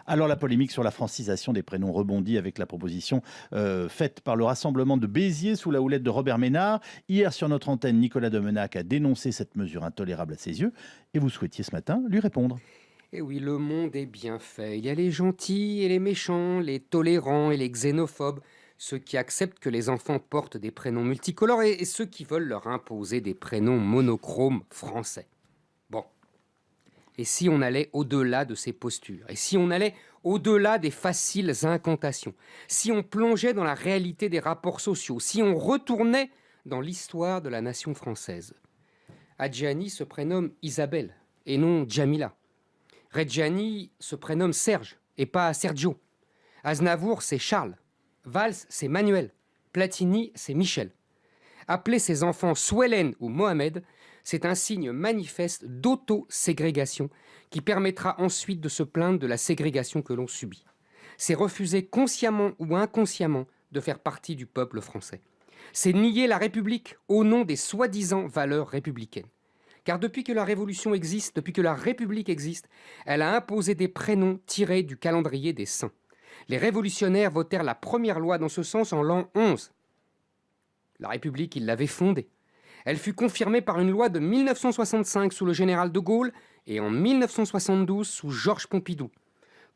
Alors la polémique sur la francisation des prénoms rebondit avec la proposition faite par le rassemblement de Béziers sous la houlette de Robert Ménard. Hier sur notre antenne, Nicolas Domenac a dénoncé cette mesure intolérable à ses yeux et vous souhaitiez ce matin lui répondre. Et oui, le monde est bien fait. Il y a les gentils et les méchants, les tolérants et les xénophobes, ceux qui acceptent que les enfants portent des prénoms multicolores et ceux qui veulent leur imposer des prénoms monochromes français. Bon, et si on allait au-delà de ces postures, et si on allait au-delà des faciles incantations, si on plongeait dans la réalité des rapports sociaux, si on retournait dans l'histoire de la nation française. Adjani se prénomme Isabelle et non Jamila. Reggiani se prénomme Serge et pas Sergio. Aznavour, c'est Charles. Valls, c'est Manuel. Platini, c'est Michel. Appeler ses enfants Souelen ou Mohamed, c'est un signe manifeste d'auto-ségrégation qui permettra ensuite de se plaindre de la ségrégation que l'on subit. C'est refuser consciemment ou inconsciemment de faire partie du peuple français. C'est nier la République au nom des soi-disant valeurs républicaines. Car depuis que la Révolution existe, depuis que la République existe, elle a imposé des prénoms tirés du calendrier des saints. Les révolutionnaires votèrent la première loi dans ce sens en l'an 11. La République, ils l'avaient fondée. Elle fut confirmée par une loi de 1965 sous le général de Gaulle et en 1972 sous Georges Pompidou.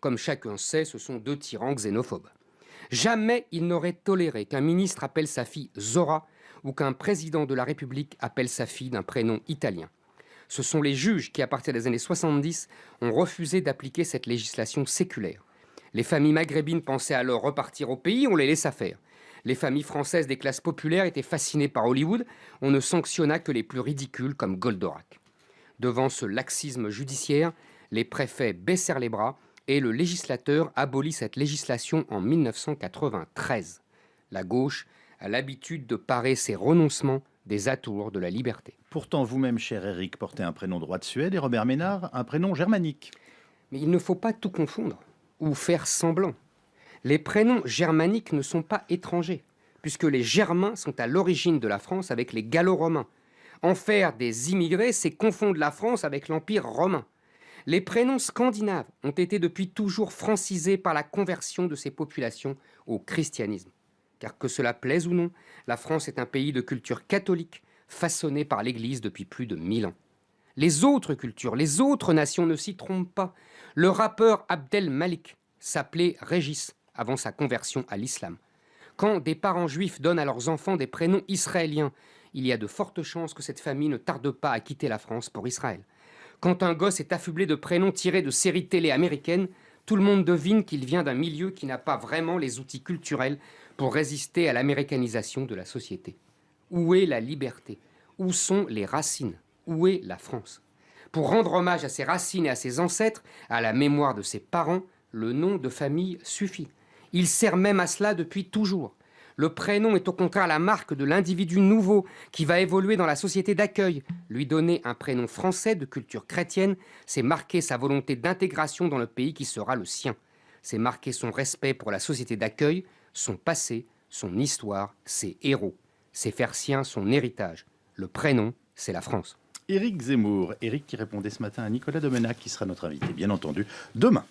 Comme chacun sait, ce sont deux tyrans xénophobes. Jamais ils n'auraient toléré qu'un ministre appelle sa fille Zora ou qu'un président de la République appelle sa fille d'un prénom italien. Ce sont les juges qui, à partir des années 70, ont refusé d'appliquer cette législation séculaire. Les familles maghrébines pensaient alors repartir au pays, on les laissa faire. Les familles françaises des classes populaires étaient fascinées par Hollywood, on ne sanctionna que les plus ridicules comme Goldorak. Devant ce laxisme judiciaire, les préfets baissèrent les bras et le législateur abolit cette législation en 1993. La gauche a l'habitude de parer ses renoncements des atours de la liberté. Pourtant, vous-même, cher Eric, portez un prénom droit de Suède et Robert Ménard, un prénom germanique. Mais il ne faut pas tout confondre ou faire semblant. Les prénoms germaniques ne sont pas étrangers, puisque les Germains sont à l'origine de la France avec les Gallo-Romains. En faire des immigrés, c'est confondre la France avec l'Empire romain. Les prénoms scandinaves ont été depuis toujours francisés par la conversion de ces populations au christianisme. Car que cela plaise ou non, la France est un pays de culture catholique, façonné par l'Église depuis plus de 1000 ans. Les autres cultures, les autres nations ne s'y trompent pas. Le rappeur Abdel Malik s'appelait Régis avant sa conversion à l'islam. Quand des parents juifs donnent à leurs enfants des prénoms israéliens, il y a de fortes chances que cette famille ne tarde pas à quitter la France pour Israël. Quand un gosse est affublé de prénoms tirés de séries télé américaines, tout le monde devine qu'il vient d'un milieu qui n'a pas vraiment les outils culturels pour résister à l'américanisation de la société. Où est la liberté? Où sont les racines? Où est la France? Pour rendre hommage à ses racines et à ses ancêtres, à la mémoire de ses parents, le nom de famille suffit. Il sert même à cela depuis toujours. Le prénom est au contraire la marque de l'individu nouveau qui va évoluer dans la société d'accueil. Lui donner un prénom français de culture chrétienne, c'est marquer sa volonté d'intégration dans le pays qui sera le sien. C'est marquer son respect pour la société d'accueil, son passé, son histoire, ses héros. C'est faire sien son héritage. Le prénom, c'est la France. Éric Zemmour, Éric qui répondait ce matin à Nicolas Domenac, qui sera notre invité, bien entendu, demain.